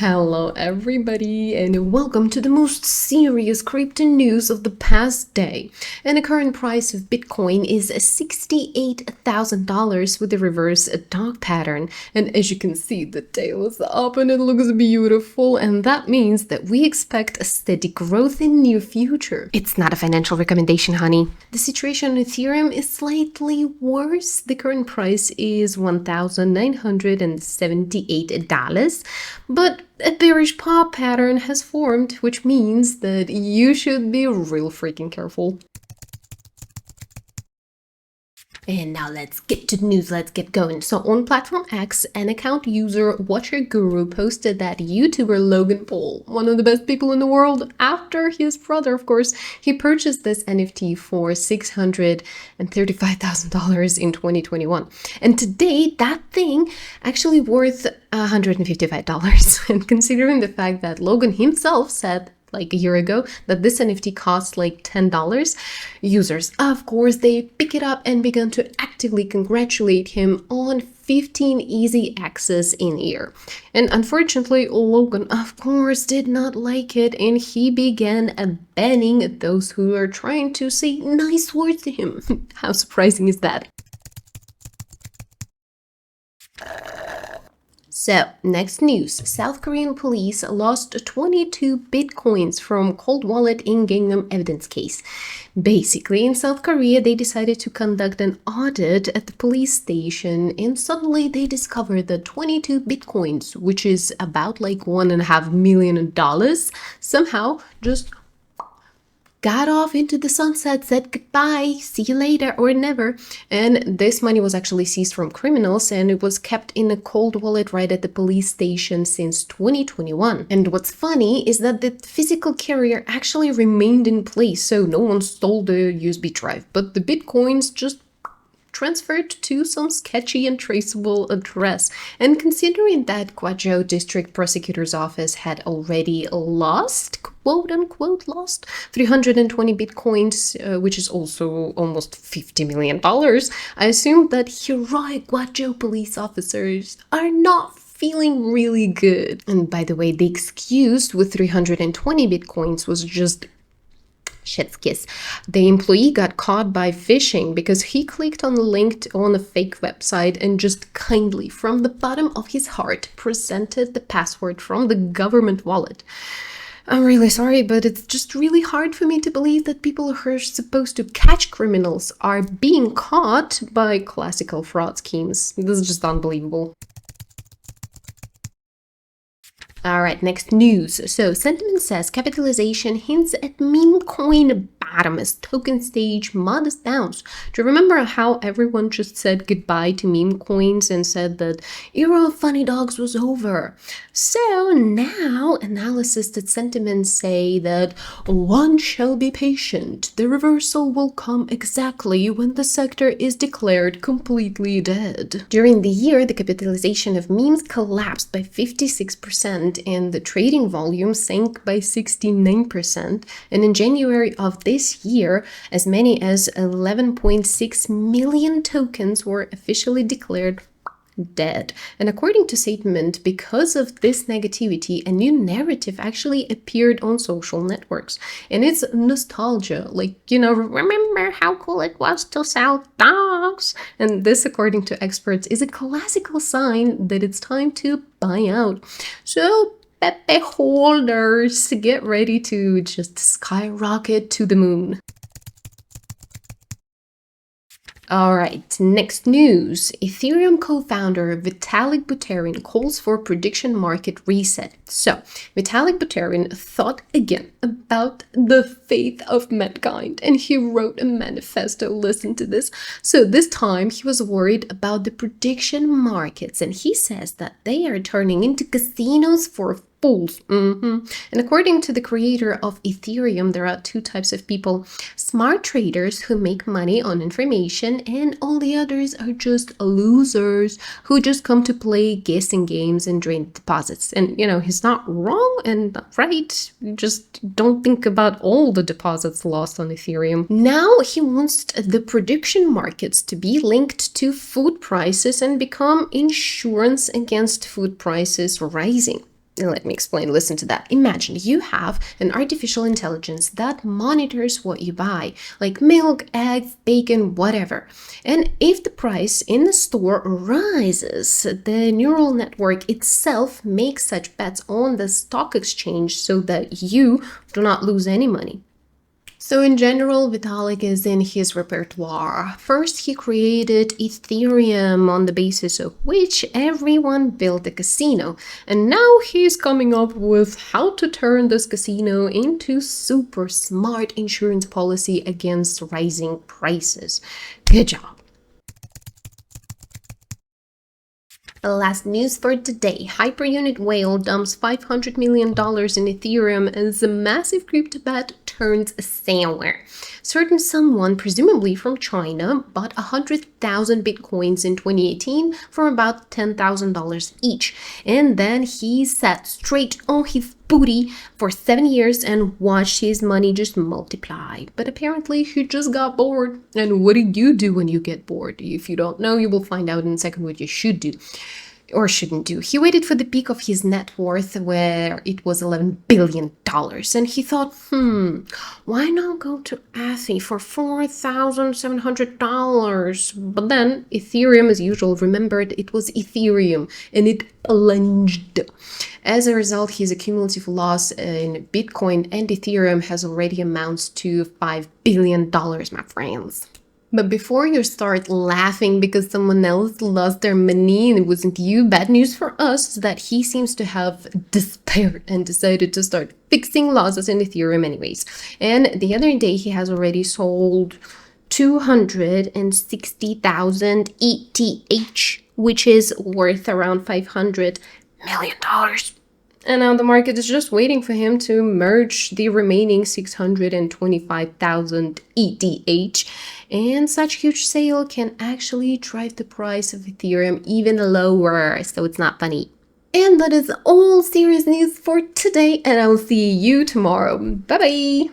Hello everybody and welcome to the most serious crypto news of the past day. And the current price of Bitcoin is $68,000 with a reverse dog pattern. And as you can see, the tail is up and it looks beautiful, and that means that we expect a steady growth in near future. It's not a financial recommendation, honey. The situation on Ethereum is slightly worse. The current price is $1,978, but a bearish pop pattern has formed, which means that you should be real freaking careful. And now let's get to the news, let's get going. So on platform X, an account user Watcher Guru posted that YouTuber Logan Paul, one of the best people in the world after his brother, of course, he purchased this NFT for $635,000 in 2021. And today, that thing actually worth $155. And considering the fact that Logan himself said like a year ago that this NFT costs like $10, users, of course, they pick it up and began to actively congratulate him on 15 easy access in here. And unfortunately, Logan, of course, did not like it, and he began banning those who are trying to say nice words to him. How surprising is that? So, next news. South Korean police lost 22 bitcoins from cold wallet in Gangnam evidence case. Basically, in South Korea, they decided to conduct an audit at the police station, and suddenly they discovered that 22 bitcoins, which is about like $1.5 million, somehow just got off into the sunset, said goodbye, see you later or never. And this money was actually seized from criminals, and it was kept in a cold wallet right at the police station since 2021. And what's funny is that the physical carrier actually remained in place, so no one stole the USB drive, but the bitcoins just transferred to some sketchy and traceable address. And considering that Guangzhou District Prosecutor's Office had already lost, quote unquote lost, 320 bitcoins, which is also almost $50 million, I assume that heroic Guangzhou police officers are not feeling really good. And by the way, the excuse with 320 bitcoins was just shit's kiss. The employee got caught by phishing because he clicked on the link on a fake website and just kindly, from the bottom of his heart, presented the password from the government wallet. I'm really sorry, but it's just really hard for me to believe that people who are supposed to catch criminals are being caught by classical fraud schemes. This is just unbelievable. All right, next news. So Sentiment says capitalization hints at meme coin bottom as token stage modest bounce. Do you remember how everyone just said goodbye to meme coins and said that era of funny dogs was over? So now analysis at Sentiment say that one shall be patient. The reversal will come exactly when the sector is declared completely dead. During the year, the capitalization of memes collapsed by 56%. And the trading volume sank by 69%. And in January of this year, as many as 11.6 million tokens were officially declared dead. And according to Sentiment, because of this negativity, a new narrative actually appeared on social networks. And it's nostalgia, like, remember how cool it was to sell dogs? And this, according to experts, is a classical sign that it's time to buy out. So Pepe holders, get ready to just skyrocket to the moon. All right, next news. Ethereum co-founder Vitalik Buterin calls for prediction market reset. So, Vitalik Buterin thought again about the fate of mankind, and he wrote a manifesto. Listen to this. So this time he was worried about the prediction markets, and he says that they are turning into casinos for fools. And according to the creator of Ethereum, there are two types of people: smart traders who make money on information, and all the others are just losers who just come to play guessing games and drain deposits. And he's not wrong and not right. Just don't think about all the deposits lost on Ethereum. Now he wants the prediction markets to be linked to food prices and become insurance against food prices rising. Let me explain. Listen to that. Imagine you have an artificial intelligence that monitors what you buy, like milk, eggs, bacon, whatever. And if the price in the store rises, the neural network itself makes such bets on the stock exchange so that you do not lose any money. So in general, Vitalik is in his repertoire. First, he created Ethereum, on the basis of which everyone built a casino. And now he's coming up with how to turn this casino into super smart insurance policy against rising prices. Good job. Last news for today. Hyperunit Whale dumps $500 million in Ethereum as a massive crypto bet turns sour. Certain someone, presumably from China, bought 100,000 bitcoins in 2018 for about $10,000 each. And then he sat straight on his booty for 7 years and watched his money just multiply. But apparently he just got bored. And what do you do when you get bored? If you don't know, you will find out in a second what you should do. Or shouldn't do. He waited for the peak of his net worth where it was $11 billion. And he thought, why not go to Athi for $4,700? But then Ethereum, as usual, remembered it was Ethereum and it plunged. As a result, his cumulative loss in Bitcoin and Ethereum has already amounts to $5 billion, my friends. But before you start laughing because someone else lost their money and it wasn't you, bad news for us is that he seems to have despaired and decided to start fixing losses in Ethereum anyways. And the other day he has already sold 260,000 ETH, which is worth around $500 million. And now the market is just waiting for him to merge the remaining 625,000 ETH. And such huge sale can actually drive the price of Ethereum even lower, so it's not funny. And that is all serious news for today, and I'll see you tomorrow. Bye bye!